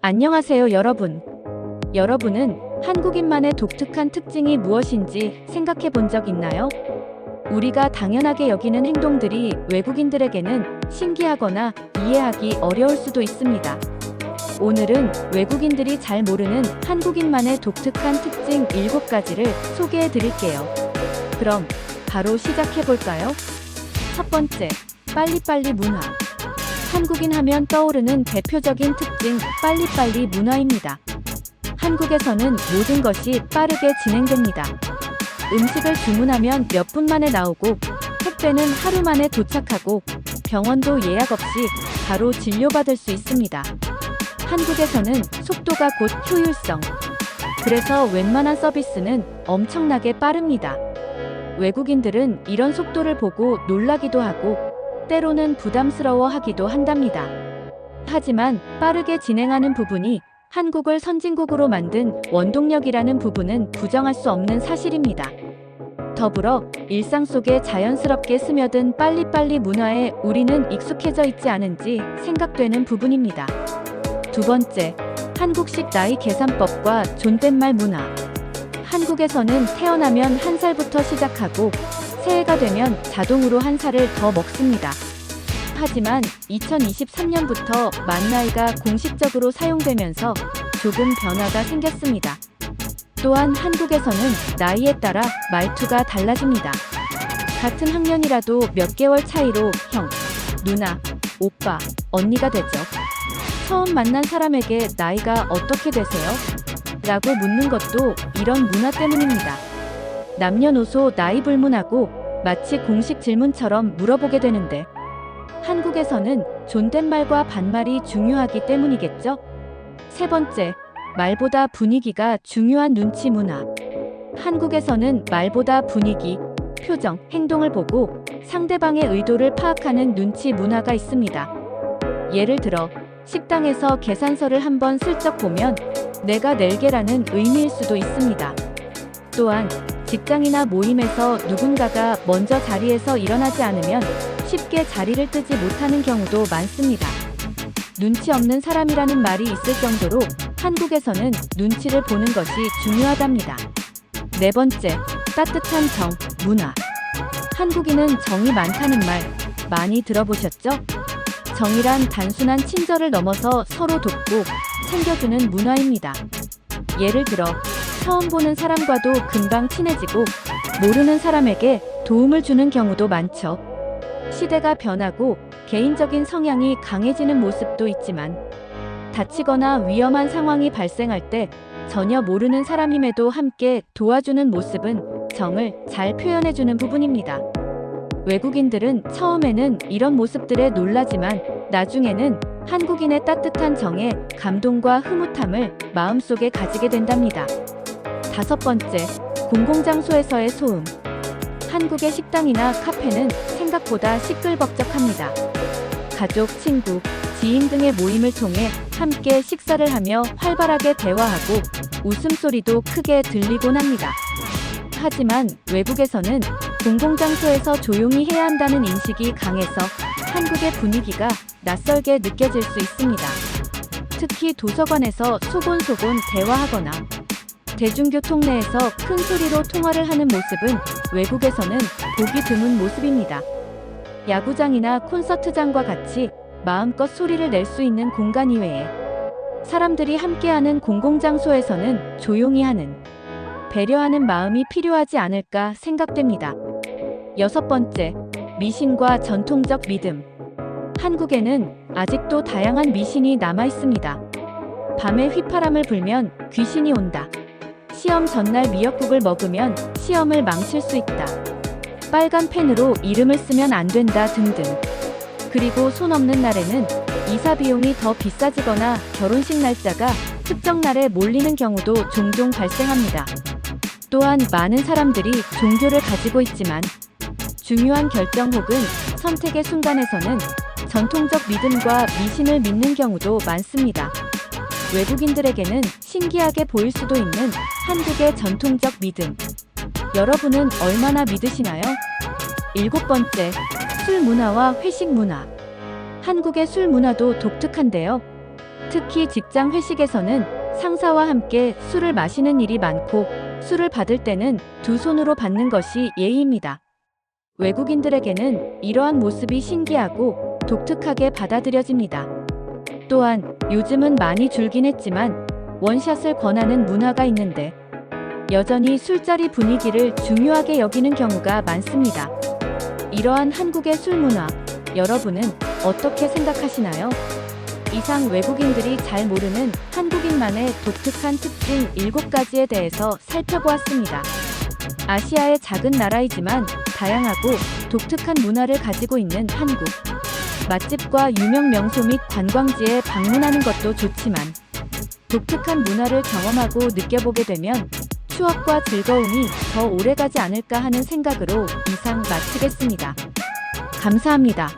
안녕하세요, 여러분. 여러분은 한국인만의 독특한 특징이 무엇인지 생각해 본 적 있나요? 우리가 당연하게 여기는 행동들이 외국인들에게는 신기하거나 이해하기 어려울 수도 있습니다. 오늘은 외국인들이 잘 모르는 한국인만의 독특한 특징 7가지를 소개해 드릴게요. 그럼 바로 시작해 볼까요? 첫 번째, 빨리빨리 문화. 한국인 하면 떠오르는 대표적인 특징, 빨리빨리 문화입니다. 한국에서는 모든 것이 빠르게 진행됩니다. 음식을 주문하면 몇 분 만에 나오고, 택배는 하루 만에 도착하고, 병원도 예약 없이 바로 진료받을 수 있습니다. 한국에서는 속도가 곧 효율성. 그래서 웬만한 서비스는 엄청나게 빠릅니다. 외국인들은 이런 속도를 보고 놀라기도 하고, 때로는 부담스러워하기도 한답니다. 하지만 빠르게 진행하는 부분이 한국을 선진국으로 만든 원동력이라는 부분은 부정할 수 없는 사실입니다. 더불어 일상 속에 자연스럽게 스며든 빨리빨리 문화에 우리는 익숙해져 있지 않은지 생각되는 부분입니다. 두 번째, 한국식 나이 계산법과 존댓말 문화. 한국에서는 태어나면 1살부터 시작하고 새해가 되면 자동으로 1살을 더 먹습니다. 하지만 2023년부터 만 나이가 공식적으로 사용되면서 조금 변화가 생겼습니다. 또한 한국에서는 나이에 따라 말투가 달라집니다. 같은 학년이라도 몇 개월 차이로 형, 누나, 오빠, 언니가 되죠. 처음 만난 사람에게 나이가 어떻게 되세요? 라고 묻는 것도 이런 문화 때문입니다. 남녀노소 나이 불문하고 마치 공식 질문처럼 물어보게 되는데, 한국에서는 존댓말과 반말이 중요하기 때문이겠죠? 세 번째, 말보다 분위기가 중요한 눈치 문화. 한국에서는 말보다 분위기, 표정, 행동을 보고 상대방의 의도를 파악하는 눈치 문화가 있습니다. 예를 들어, 식당에서 계산서를 한번 슬쩍 보면 내가 낼게라는 의미일 수도 있습니다. 또한 직장이나 모임에서 누군가가 먼저 자리에서 일어나지 않으면 쉽게 자리를 뜨지 못하는 경우도 많습니다. 눈치 없는 사람이라는 말이 있을 정도로 한국에서는 눈치를 보는 것이 중요하답니다. 네 번째, 따뜻한 정, 문화. 한국인은 정이 많다는 말 많이 들어보셨죠? 정이란 단순한 친절을 넘어서 서로 돕고 챙겨주는 문화입니다. 예를 들어, 처음 보는 사람과도 금방 친해지고 모르는 사람에게 도움을 주는 경우도 많죠. 시대가 변하고 개인적인 성향이 강해지는 모습도 있지만, 다치거나 위험한 상황이 발생할 때 전혀 모르는 사람임에도 함께 도와주는 모습은 정을 잘 표현해주는 부분입니다. 외국인들은 처음에는 이런 모습들에 놀라지만 나중에는 한국인의 따뜻한 정에 감동과 흐뭇함을 마음속에 가지게 된답니다. 다섯 번째, 공공장소에서의 소음. 한국의 식당이나 카페는 생각보다 시끌벅적합니다. 가족, 친구, 지인 등의 모임을 통해 함께 식사를 하며 활발하게 대화하고 웃음소리도 크게 들리곤 합니다. 하지만 외국에서는 공공장소에서 조용히 해야 한다는 인식이 강해서 한국의 분위기가 낯설게 느껴질 수 있습니다. 특히 도서관에서 소곤소곤 대화하거나 대중교통 내에서 큰 소리로 통화를 하는 모습은 외국에서는 보기 드문 모습입니다. 야구장이나 콘서트장과 같이 마음껏 소리를 낼 수 있는 공간 이외에 사람들이 함께하는 공공장소에서는 조용히 하는, 배려하는 마음이 필요하지 않을까 생각됩니다. 여섯 번째, 미신과 전통적 믿음. 한국에는 아직도 다양한 미신이 남아 있습니다. 밤에 휘파람을 불면 귀신이 온다. 시험 전날 미역국을 먹으면 시험을 망칠 수 있다. 빨간 펜으로 이름을 쓰면 안 된다 등등. 그리고 손 없는 날에는 이사 비용이 더 비싸지거나 결혼식 날짜가 특정 날에 몰리는 경우도 종종 발생합니다. 또한 많은 사람들이 종교를 가지고 있지만 중요한 결정 혹은 선택의 순간에서는 전통적 믿음과 미신을 믿는 경우도 많습니다. 외국인들에게는 신기하게 보일 수도 있는 한국의 전통적 믿음. 여러분은 얼마나 믿으시나요? 일곱 번째, 술 문화와 회식 문화. 한국의 술 문화도 독특한데요. 특히 직장 회식에서는 상사와 함께 술을 마시는 일이 많고 술을 받을 때는 두 손으로 받는 것이 예의입니다. 외국인들에게는 이러한 모습이 신기하고 독특하게 받아들여집니다. 또한 요즘은 많이 줄긴 했지만 원샷을 권하는 문화가 있는데 여전히 술자리 분위기를 중요하게 여기는 경우가 많습니다. 이러한 한국의 술 문화, 여러분은 어떻게 생각하시나요? 이상 외국인들이 잘 모르는 한국인만의 독특한 특징 7가지에 대해서 살펴보았습니다. 아시아의 작은 나라이지만 다양하고 독특한 문화를 가지고 있는 한국. 맛집과 유명 명소 및 관광지에 방문하는 것도 좋지만 독특한 문화를 경험하고 느껴보게 되면 추억과 즐거움이 더 오래가지 않을까 하는 생각으로 이상 마치겠습니다. 감사합니다.